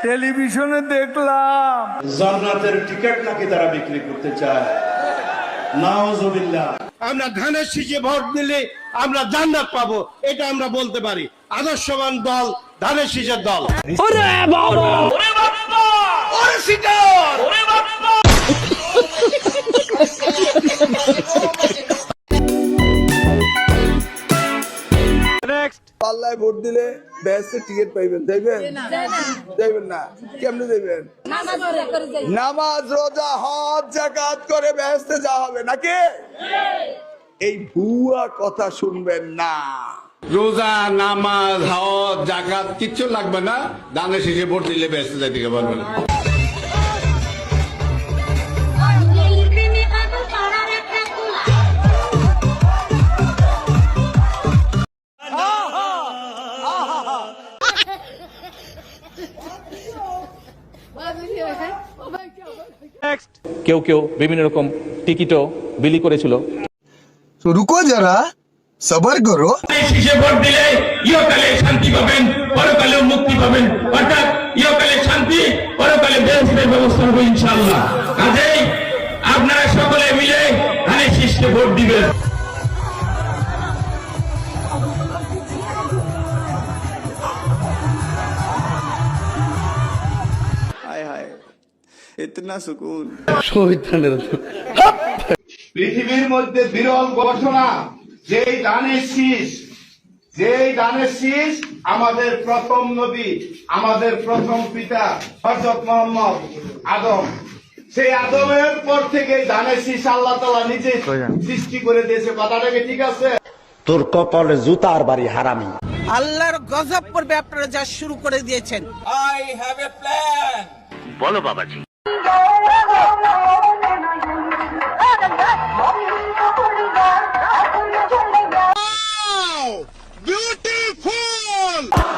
টেলিভিশনে দেখলাম জান্নাতের টিকিট নাকি তারা বিক্রি করতে চায়। নাউজুবিল্লাহ। আমরা ধানের শীষে ভোট দিলে আমরা জান্নাত পাবো, এটা আমরা বলতে পারি। আদর্শবান দল ধানের শীষের দল। পাল্লায় ভোট দিলে বেহেশতের টিকিট পাইবেন, দেবেন দেবেন না? কেমনে দেবেন? নামাজ রোজা হজ যাকাত করে বেহেশতে যাওয়া হবে নাকি? এই ভুয়া কথা শুনবেন না। রোজা নামাজ হজ জাকাত কিচ্ছু লাগবে না, ধানের শীষে ভোট দিলে ব্যস্ত যাইতে পারবেন। কেউ কেউ বিভিন্ন রকম টিকিটও বিলি করেছিল। তো রুকো যারা, সবার করো। শীষে ভোট দিলে ইহকালে শান্তি পাবেন, পরকালেও মুক্তি পাবেন। অর্থাৎ ইহকালে শান্তি, পরকালে বেহেশতের ব্যবস্থা হবে ইনশাআল্লাহ। কাজেই আপনারা সকলে মিলে ধানের শীষকে ভোট দিবেন। হায় হায়, ইতনা সুকুন। পৃথিবীর মধ্যে বিরল ঘটনা, যেই ধানের শীষ আমাদের প্রথম নবী, আমাদের প্রথম পিতা হযরত মুহাম্মদ আদম। সেই আদমের পর থেকে ধানের শীষ আল্লাহ তাআলা নিজে সৃষ্টি করে দিয়েছে। কথাটা কি ঠিক আছে? তোর কপালে জুতার বাড়ি হারামি। আল্লাহর গজব পড়বে আপনারা যা শুরু করে দিয়েছেন। I have a plan. বলো বাবাজি।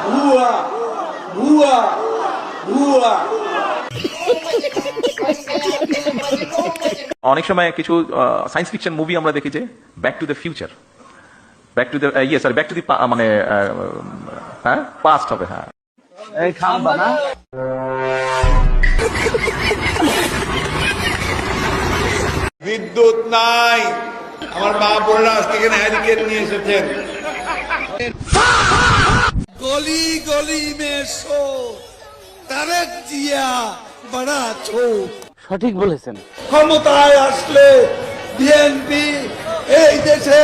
ভুয়া ভুয়া ভুয়া। অনেক সময় কিছু সায়েন্স ফিকশন মুভি আমরা দেখি যে back to the future, back to the back to the মানে হ্যাঁ পাস্ট হবে। হ্যাঁ, এই খাম্বা না, বিদ্যুৎ নাই। আমার মা বোনেরা আজকে এখানে হ্যারিকেন নিয়ে এসেছেন। গলি গলি মে শো, তারেক জিয়া বড়া ছো। সঠিক বলেছেন। ক্ষমতায় আসলে বিএনপি এই দেশে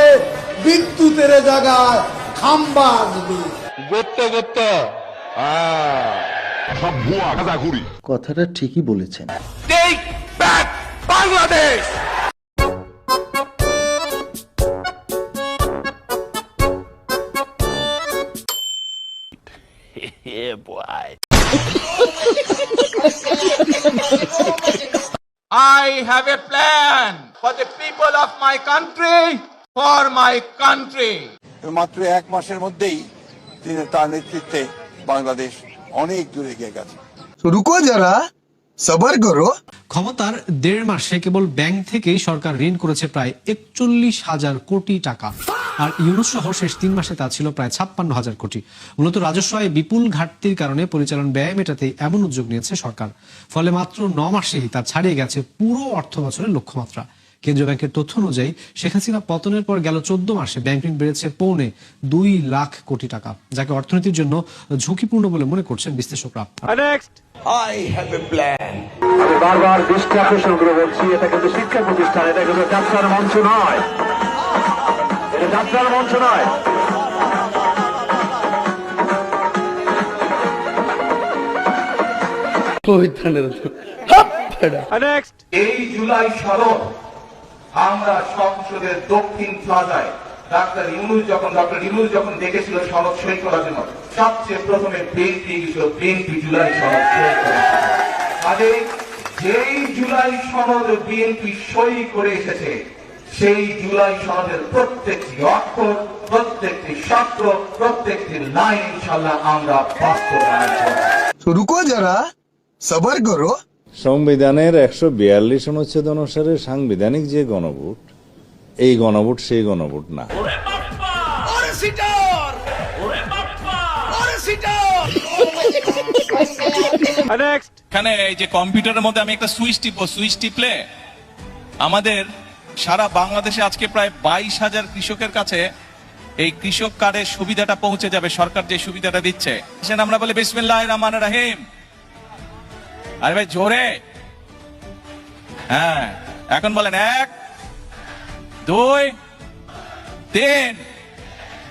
বিদ্যুতের জায়গায় খাম্বা আসবে। কথাটা ঠিকই বলেছেন। Take back Bangladesh. I have a plan for the people of my country, for my country. মাত্র এক মাসের মধ্যেই তিনি তার নেতৃত্বে বাংলাদেশ অনেক দূরে এগিয়ে গেছে। রুকো যারা, সবার করো। ক্ষমতার 1.5 মাসে কেবল ব্যাংক থেকেই সরকার ঋণ করেছে প্রায় 41,000 কোটি টাকা, আর ইউরোপ সহ শেষ 3 মাসে তা ছিল প্রায় 56,000 কোটি। মূলত রাজস্ব আয়ে বিপুল ঘাটতির কারণে পরিচালন ব্যয় মেটাতে এমন উদ্যোগ নিয়েছে সরকার। ফলে মাত্র 9 মাসেই তা ছাড়িয়ে গেছে পুরো অর্থ বছরের লক্ষ্যমাত্রা। কেন্দ্রীয় ব্যাংকের তথ্য অনুযায়ী শেখ হাসিনা পতনের পর গেল 14 মাসে ব্যাংক ঋণ বেড়েছে 2.25 লাখ কোটি টাকা, যাকে অর্থনীতির জন্য ঝুঁকিপূর্ণ বলে মনে করছেন বিশ্লেষকরা। I have a plan. আমি বারবার দৃষ্টি আকর্ষণ করে বলছি, এটা কিন্তু শিক্ষা প্রতিষ্ঠান, এটা কিন্তু যাত্রার মঞ্চ নয়, এটা যাত্রার মঞ্চ নয়। এই জুলাই সনদ আমরা সংসদের দক্ষিণ প্লাজায় ডক্টর ইউনূস যখন দেখেছিল সনদ সই করার জন্য, সবচেয়ে প্রথমে বিএনপি গেছিল, বিএনপি জুলাই সনদ সই করেছিল। আগে যেই জুলাই সনদ বিএনপি সই করে এসেছে, সেই জুলাই সনদের প্রত্যেকটি অক্ষর, প্রত্যেকটি শব্দ, প্রত্যেকটি লাইন ইনশাআল্লাহ আমরা বাস্তবায়ন করব। রুকো যারা, সবার করো। সংবিধানের 142 অনুচ্ছেদ অনুসারে সাংবিধানিক যে গণভোট, এই গণভোট সেই গণভোট না। ওরে সিটার! এখানে এই যে কম্পিউটারের মধ্যে আমি একটা সুইচ টিপবো, সুইচ টিপলে আমাদের সারা বাংলাদেশে আজকে প্রায় 22,000 কৃষকের কাছে এই কৃষক কার্ডের সুবিধাটা পৌঁছে যাবে, সরকার যে সুবিধাটা দিচ্ছে। সেটা আমরা বলি বিসমিল্লাহির রহমানির রহিম। আরে ভাই জোরে, হ্যাঁ এখন বলেন 1 2 3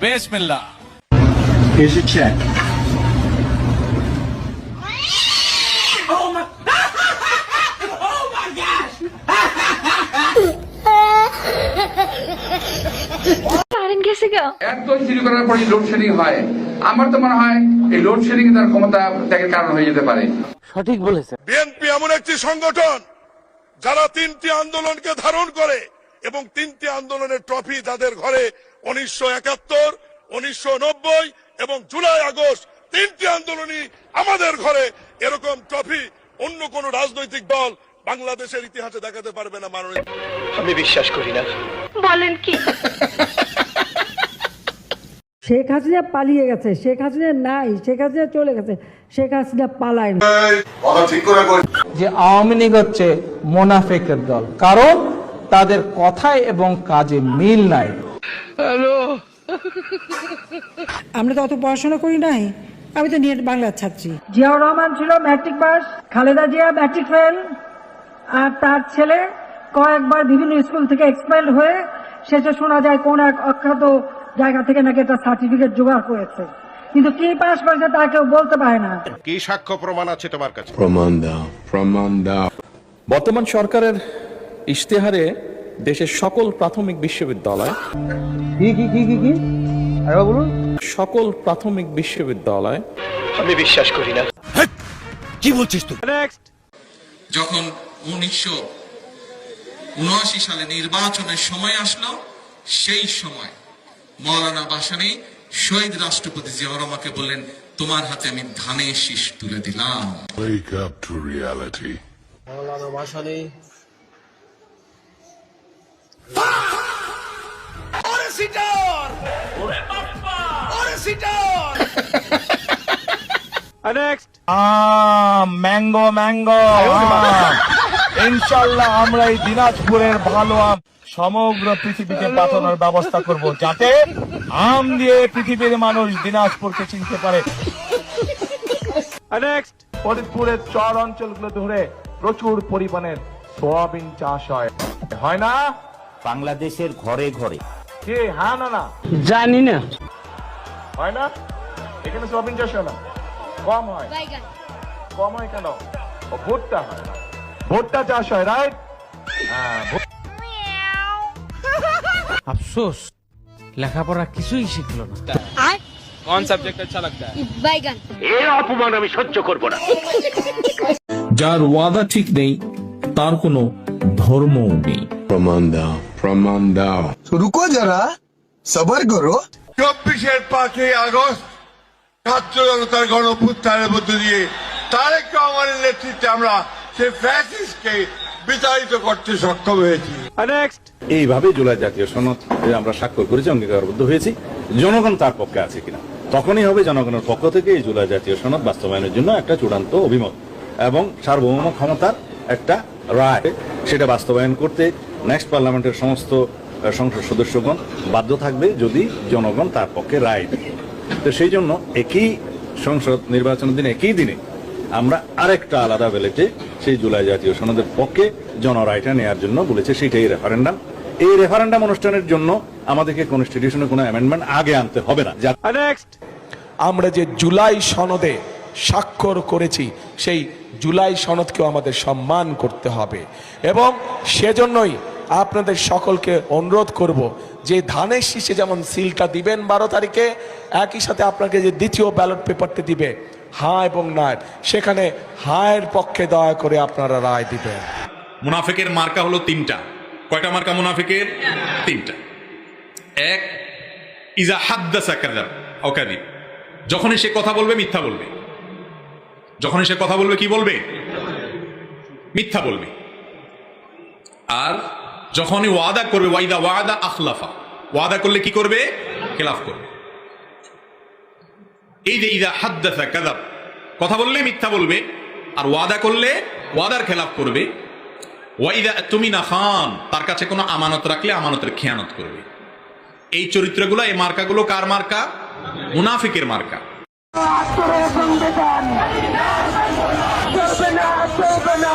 বিসমিল্লাহ। Here's your check. একদম চুরি করার পরে লোডশেডিং হয়, আমার তো মনে হয় এই লোডশেডিং তার ক্ষমতা ত্যাগের কারণ হয়ে যেতে পারে। বিএনপি এমন একটি সংগঠন যারা 3টি আন্দোলনকে ধারণ করে এবং 3টি আন্দোলনের ট্রফি তাদের ঘরে 1971, 1990 এবং জুলাই আগস্ট 3টি আন্দোলনই আমাদের ঘরে। এরকম ট্রফি অন্য কোন রাজনৈতিক দল বাংলাদেশের ইতিহাসে দেখাতে পারবে না। মাননীয়, আমি বিশ্বাস করি না। বলেন কি? শেখ হাসিনা পালিয়ে গেছে, শেখ হাসিনা নাই, শেখ হাসিনা চলে গেছে, শেখ হাসিনা পালায় না। যে আওয়ামী লীগ হচ্ছে মোনাফেকের দল, কারণ তাদের কথায় এবং কাজে মিল নাই। আমরা তো অত পড়াশোনা করি নাই, আমি তো নেট বাংলার ছাত্রী। জিয়াউর রহমান ছিল matric pass, Khaleda Zia matric fail, আর তার ছেলে কয়েকবার বিভিন্ন স্কুল থেকে এক্সপেল হয়ে শেষে শোনা যায় কোন এক অখ্যাত জায়গা থেকে নাকি একটা সার্টিফিকেট জোগাড় করেছে, কিন্তু কি পাস করেছে তা কেউ বলতে পারে না। কি সাক্ষ্য প্রমাণ আছে তোমার কাছে? প্রমাণ দাও। বর্তমান সরকারের ইশতেহারে দেশের সকল প্রাথমিক বিশ্ববিদ্যালয় সকল প্রাথমিক বিশ্ববিদ্যালয় আমি বিশ্বাস করি না। কি বলছিস তুই? যখন 1979 সালে নির্বাচনের সময় আসলো, সেই সময় মৌলানা ভাসানী শহীদ রাষ্ট্রপতি জিয়াউর রহমানকে বললেন, তোমার হাতে আমি ধানের শীষ তুলে দিলাম। Wake up to reality. Maulana Bhashani mango mango, ইনশাল্লাহ আমরা এই দিনাজপুরের ভালো আম সমগ্র পৃথিবীকে পাঠানোর ব্যবস্থা করব, যাতে আম দিয়ে পৃথিবীর মানুষ দিনাজপুরকে চিনতে পারে। ফরিদপুরের চর অঞ্চলগুলো ধরে প্রচুর পরিমাণে সোয়াবিন চাষ হয় না? বাংলাদেশের ঘরে ঘরে। কি হ্যাঁ না? জানি না। হয় না? এখানে সোয়াবিন চাষ হয় না? কম হয়। কম হয় কেন? ভুট্টা হয় না, ভুট্টা চাষ হয়, রাইট? হ্যাঁ। আফসোস, লেখাপড়া কিছুই শিখলো না। কোন সাবজেক্ট আচ্ছা লাগতা है? বাইগান। এই অপমান আমি সহ্য করব না। যার ওয়াদা ঠিক নেই তার কোনো ধর্মও নেই। প্রমাণ দাও। রুকো যারা, সবার করো। 24 আগস্ট ছাত্র জনতার গণঅভ্যুত্থানের মধ্য দিয়ে তারেক রহমানের নেতৃত্বে আমরা সেই ফ্যাসিস্টকে বিতাড়িত করতে সক্ষম হয়েছি। এইভাবে জুলাই জাতীয় সনদ আমরা স্বাক্ষর করেছি, অঙ্গীকারবদ্ধ হয়েছি। জনগণ তার পক্ষে আছে কিনা, তখনই হবে জনগণের পক্ষ থেকে এই জুলাই জাতীয় সনদ বাস্তবায়নের জন্য একটা চূড়ান্ত অভিমত এবং সার্বভৌম ক্ষমতার একটা রায়। সেটা বাস্তবায়ন করতে নেক্সট পার্লামেন্টের সমস্ত সংসদ সদস্যগণ বাধ্য থাকবে যদি জনগণ তার পক্ষে রায় দেয়। তো সেই জন্য একই সংসদ নির্বাচনের দিনে, একই দিনে আমরা আরেকটা আলাদা ব্যালটে সেই জুলাই জাতীয় সনদের পক্ষে জনরায়টা নেওয়ার জন্য বলেছে, সেটাই রেফারেন্ডাম। এই রেফারেন্ডাম অনুষ্ঠানের জন্য আমাদেরকে কনস্টিটিউশনে কোনো অ্যামেন্ডমেন্ট আগে আনতে হবে না। আমরা যে জুলাই সনদে স্বাক্ষর করেছি সেই জুলাই সনদকেও আমাদের সম্মান করতে হবে এবং সেজন্যই আপনাদের সকলকে অনুরোধ করব যে ধানের শীষে যেমন সিলটা দিবেন 12 তারিখে, একই সাথে আপনাকে যে দ্বিতীয় ব্যালট পেপারটি দিবে হ্যাঁ এবং না, সেখানে হায়ের পক্ষে দয়া করে আপনারা রায় দিবেন। মুনাফিকের মার্কা হলো 3টা। কয়টা মার্কা মুনাফিকের? 3টা। 1, ইজা হাদ্দাসা কাযাব আও কাযিব, যখনই সে কথা বলবে মিথ্যা বলবে। যখনই সে কথা বলবে কি বলবে? মিথ্যা বলবে। আর যখনই ওয়াদা করবে, ওয়াইদা ওয়াদা আখলাফা, ওয়াদা করলে কি করবে? খেলাফ করবে। এই যে ইজা হাদ্দাসা কাযাব, কথা বললে মিথ্যা বলবে, আর ওয়াদা করলে ওয়াদার খেলাফ করবে, ওয়াইদা তুমি না খান, তার কাছে কোনো আমানত রাখলে আমানতের খেয়ানত করবে। এই চরিত্রগুলো, এই মার্কাগুলো কার মার্কা? মুনাফিকের মার্কা। চলবে না, চলবে না।